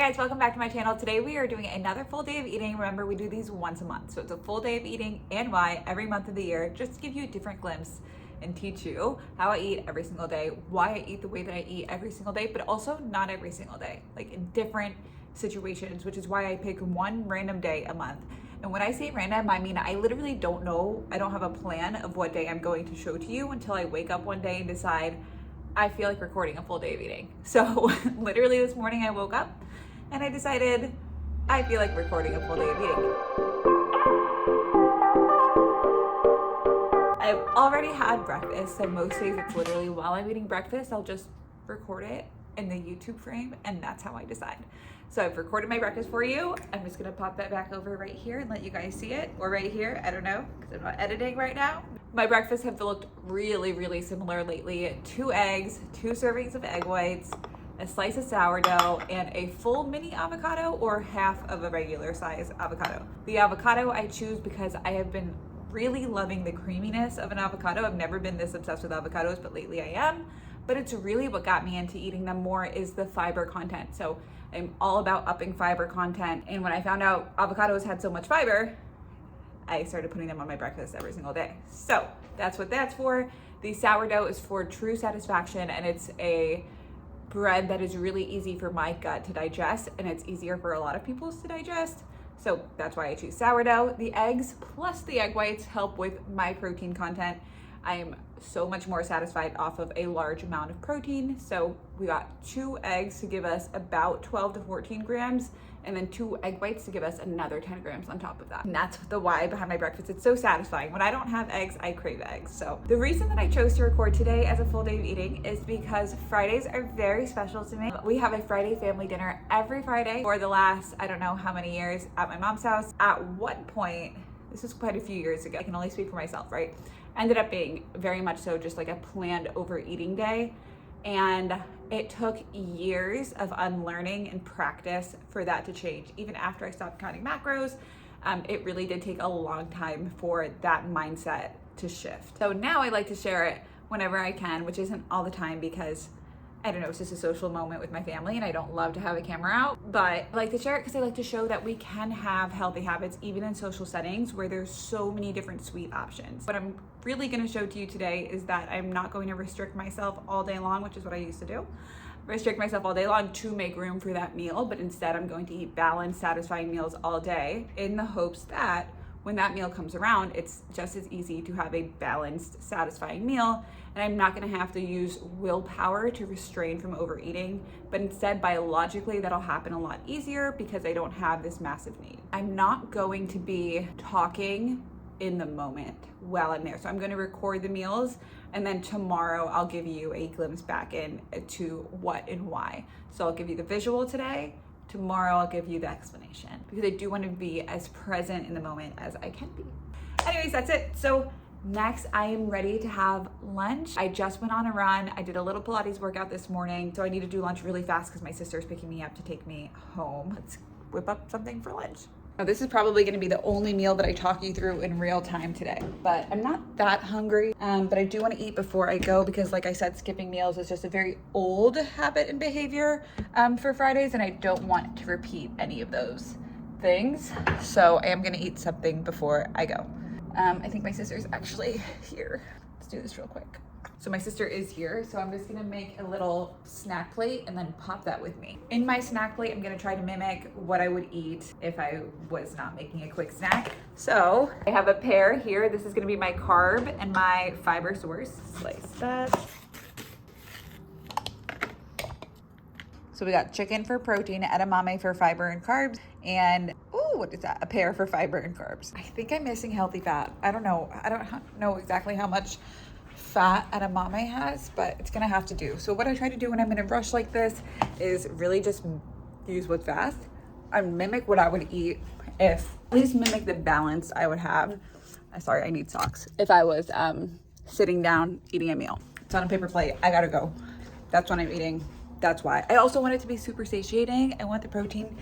guys, welcome back to my channel. Today we are doing another full day of eating. Remember, we do these once a month. So it's a full day of eating and why every month of the year, just to give you a different glimpse and teach you how I eat every single day, why I eat the way that I eat every single day, but also not every single day, like in different situations, which is why I pick one random day a month. And when I say random, I mean, I literally don't know. I don't have a plan of what day I'm going to show to you until I wake up one day and decide I feel like recording a full day of eating. So literally this morning I woke up and I decided I feel like recording a full day of eating. I've already had breakfast, so most days it's literally while I'm eating breakfast, I'll just record it in the YouTube frame, and that's how I decide. So I've recorded my breakfast for you. I'm just gonna pop that back over right here and let you guys see it, or right here, I don't know, because I'm not editing right now. My breakfasts have looked really similar lately. 2 eggs, 2 servings of egg whites, a slice of sourdough, and a full mini avocado or half of a regular size avocado. The avocado I choose because I have been really loving the creaminess of an avocado. I've never been this obsessed with avocados, but lately I am. But it's really what got me into eating them more is the fiber content. So I'm all about upping fiber content. And when I found out avocados had so much fiber, I started putting them on my breakfast every single day. So that's what that's for. The sourdough is for true satisfaction, and it's a bread that is really easy for my gut to digest, and it's easier for a lot of people's to digest. So that's why I choose sourdough. The eggs plus the egg whites help with my protein content. I am so much more satisfied off of a large amount of protein. So we got 2 eggs to give us about 12 to 14 grams, and then 2 egg whites to give us another 10 grams on top of that. And that's the why behind my breakfast. It's so satisfying. When I don't have eggs, I crave eggs. So the reason that I chose to record today as a full day of eating is because Fridays are very special to me. We have a Friday family dinner every Friday for the last, I don't know how many years, at my mom's house. At one point, this was quite a few years ago, I can only speak for myself, right? Ended up being very much so just like a planned overeating day. And it took years of unlearning and practice for that to change. Even after I stopped counting macros, it really did take a long time for that mindset to shift. So now I like to share it whenever I can, which isn't all the time because I don't know, it's just a social moment with my family and I don't love to have a camera out, but I like to share it because I like to show that we can have healthy habits even in social settings where there's so many different sweet options. What I'm really going to show to you today is that I'm not going to restrict myself all day long, which is what I used to do. Restrict myself all day long to make room for that meal, but instead I'm going to eat balanced, satisfying meals all day in the hopes that when that meal comes around, it's just as easy to have a balanced, satisfying meal. And I'm not gonna have to use willpower to restrain from overeating, but instead biologically that'll happen a lot easier because I don't have this massive need. I'm not going to be talking in the moment while I'm there. So I'm gonna record the meals and then tomorrow I'll give you a glimpse back into what and why. So I'll give you the visual today. Tomorrow I'll give you the explanation because I do want to be as present in the moment as I can be. Anyways, that's it. So next I am ready to have lunch. I just went on a run. I did a little Pilates workout this morning. So I need to do lunch really fast because my sister's picking me up to take me home. Let's whip up something for lunch. Now, this is probably going to be the only meal that I talk you through in real time today, but I'm not that hungry, but I do want to eat before I go because like I said, skipping meals is just a very old habit and behavior for Fridays, and I don't want to repeat any of those things. So I am going to eat something before I go. I think my sister's actually here. Let's do this real quick. So my sister is here, so I'm just gonna make a little snack plate and then pop that with me. In my snack plate, I'm gonna try to mimic what I would eat if I was not making a quick snack. So I have a pear here. This is gonna be my carb and my fiber source. Slice that. So we got chicken for protein, edamame for fiber and carbs, and ooh, what is that? A pear for fiber and carbs. I think I'm missing healthy fat. I don't know exactly how much fat edamame has, but it's gonna have to do. So what I try to do when I'm in a rush like this is really just use what's fast and mimic what I would eat at least mimic the balance I would have. Sorry, I need socks. If I was sitting down eating a meal. It's on a paper plate. I gotta go. That's what I'm eating. That's why. I also want it to be super satiating. I want the protein,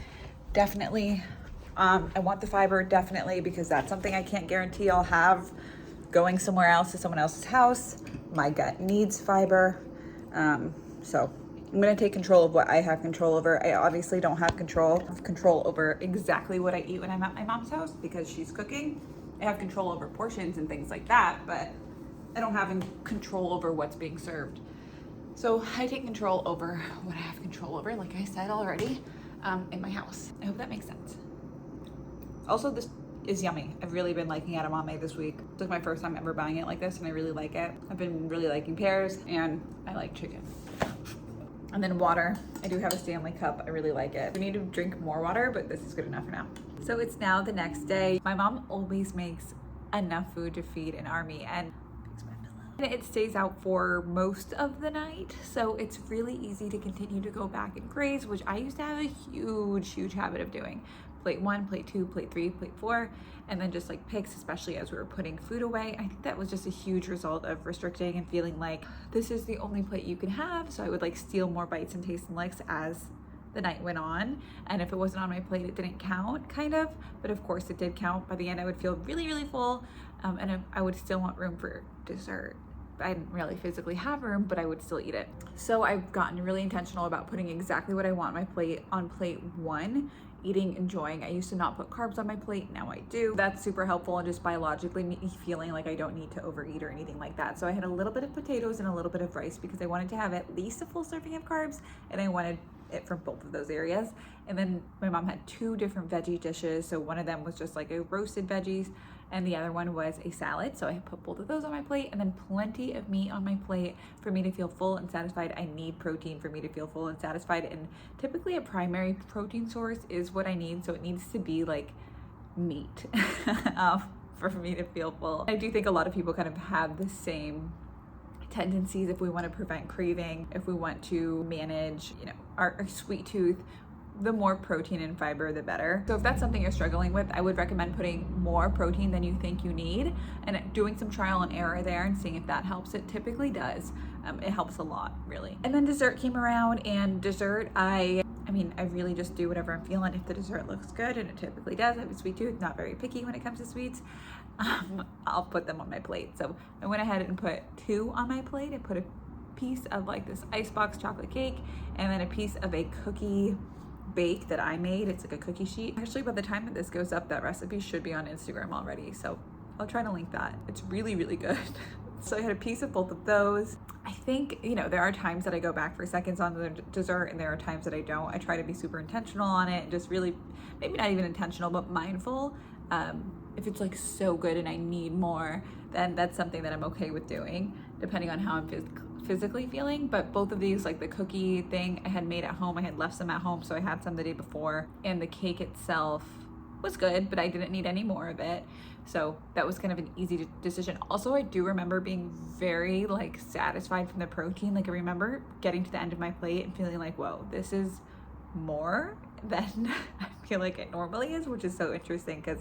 definitely. I want the fiber, definitely, because that's something I can't guarantee I'll have going somewhere else to someone else's house. My gut needs fiber. So I'm gonna take control of what I have control over. I obviously don't have control over exactly what I eat when I'm at my mom's house because she's cooking. I have control over portions and things like that, but I don't have control over what's being served. So I take control over what I have control over, like I said already, in my house. I hope that makes sense. Also, this is yummy. I've really been liking edamame this week. It's like my first time ever buying it like this, and I really like it. I've been really liking pears, and I like chicken. And then water. I do have a Stanley cup. I really like it. I need to drink more water, but this is good enough for now. So it's now the next day. My mom always makes enough food to feed an army, and it stays out for most of the night, so it's really easy to continue to go back and graze, which I used to have a huge habit of doing. Plate 1, plate 2, plate 3, plate 4, and then just like picks, especially as we were putting food away. I think that was just a huge result of restricting and feeling like this is the only plate you can have, so I would like steal more bites and taste and licks as the night went on, and if it wasn't on my plate it didn't count, kind of, but of course it did count. By the end I would feel really full, and I would still want room for dessert. I didn't really physically have room, but I would still eat it. So I've gotten really intentional about putting exactly what I want on my plate on plate 1, eating, enjoying. I used to not put carbs on my plate, now I do. That's super helpful and just biologically me feeling like I don't need to overeat or anything like that. So I had a little bit of potatoes and a little bit of rice because I wanted to have at least a full serving of carbs, and I wanted it from both of those areas. And then my mom had 2 different veggie dishes. So one of them was just like a roasted veggies, and the other one was a salad. So I put both of those on my plate, and then plenty of meat on my plate for me to feel full and satisfied. I need protein for me to feel full and satisfied, and typically a primary protein source is what I need. So it needs to be like meat for me to feel full. I do think a lot of people kind of have the same tendencies if we want to prevent craving, if we want to manage, our sweet tooth. The more protein and fiber, the better. So if that's something you're struggling with, I would recommend putting more protein than you think you need and doing some trial and error there and seeing if that helps. It typically does. It helps a lot, really. And then dessert came around, and dessert, I really just do whatever I'm feeling. If the dessert looks good, and it typically does, I have a sweet tooth, not very picky when it comes to sweets, I'll put them on my plate. So I went ahead and put 2 on my plate. I put a piece of like this icebox chocolate cake, and then a piece of a cookie bake that I made. It's like a cookie sheet. Actually, by the time that this goes up, that recipe should be on Instagram already, so I'll try to link that. It's really good. So I had a piece of both of those. I think, there are times that I go back for seconds on the dessert, and there are times that I don't. I try to be super intentional on it, and just really, maybe not even intentional, but mindful. If it's like so good and I need more, then that's something that I'm okay with doing, depending on how I'm physically feeling. But both of these, like the cookie thing I had made at home, I had left some at home, so I had some the day before, and the cake itself was good, but I didn't need any more of it, so that was kind of an easy decision. Also, I do remember being very like satisfied from the protein. Like I remember getting to the end of my plate and feeling like, whoa, this is more than I feel like it normally is, which is so interesting because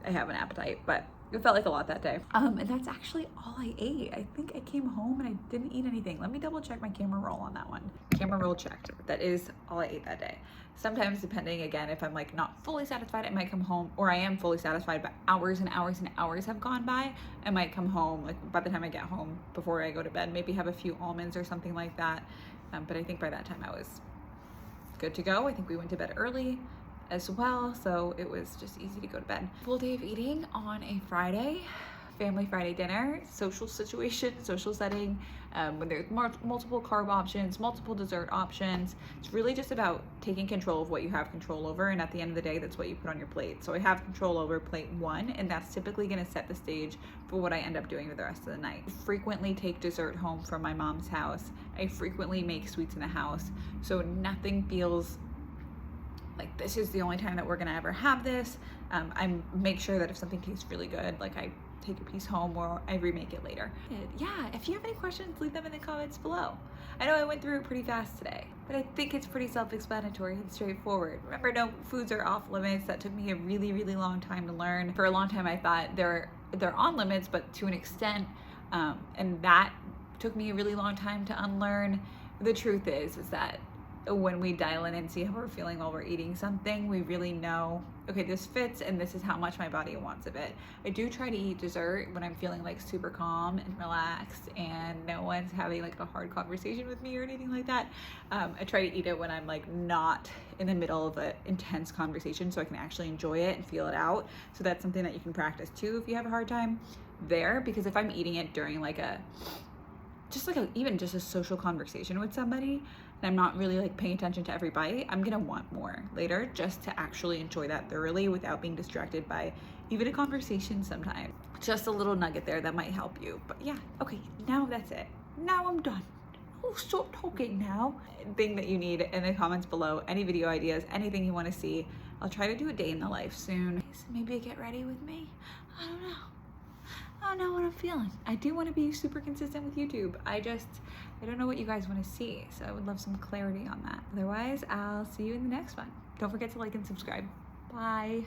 I have an appetite, but it felt like a lot that day. And that's actually all I ate. I think I came home and I didn't eat anything. Let me double check my camera roll on that one. Camera roll checked. That is all I ate that day. Sometimes, depending, again, if I'm like not fully satisfied, I might come home, or I am fully satisfied, but hours and hours have gone by. I might come home, like by the time I get home, before I go to bed, maybe have a few almonds or something like that. But I think by that time I was good to go. I think we went to bed early as well, so it was just easy to go to bed. Full day of eating on a Friday, family Friday dinner, social situation, social setting, when there's multiple carb options, multiple dessert options. It's really just about taking control of what you have control over, and at the end of the day, that's what you put on your plate. So I have control over plate 1, and that's typically going to set the stage for what I end up doing for the rest of the night. I frequently take dessert home from my mom's house. I frequently make sweets in the house, so nothing feels like this is the only time that we're gonna ever have this. I make sure that if something tastes really good, like I take a piece home or I remake it later. Yeah, if you have any questions, leave them in the comments below. I know I went through it pretty fast today, but I think it's pretty self-explanatory and straightforward. Remember, no foods are off limits. That took me a really long time to learn. For a long time, I thought they're on limits, but to an extent, and that took me a really long time to unlearn. The truth is that when we dial in and see how we're feeling while we're eating something, we really know, okay, this fits and this is how much my body wants of it. I do try to eat dessert when I'm feeling like super calm and relaxed and no one's having like a hard conversation with me or anything like that. I try to eat it when I'm like not in the middle of an intense conversation so I can actually enjoy it and feel it out. So that's something that you can practice too if you have a hard time there, because if I'm eating it during like even just a social conversation with somebody and I'm not really like paying attention to every bite, I'm gonna want more later just to actually enjoy that thoroughly without being distracted by even a conversation sometimes. Just a little nugget there that might help you. But yeah, okay, now that's it. Now I'm done. I'll stop talking now. Thing that you need in the comments below, any video ideas, anything you want to see. I'll try to do a day in the life soon. Maybe get ready with me. I don't know what I'm feeling. I do want to be super consistent with YouTube. I don't know what you guys want to see, so I would love some clarity on that. Otherwise, I'll see you in the next one. Don't forget to like and subscribe. Bye.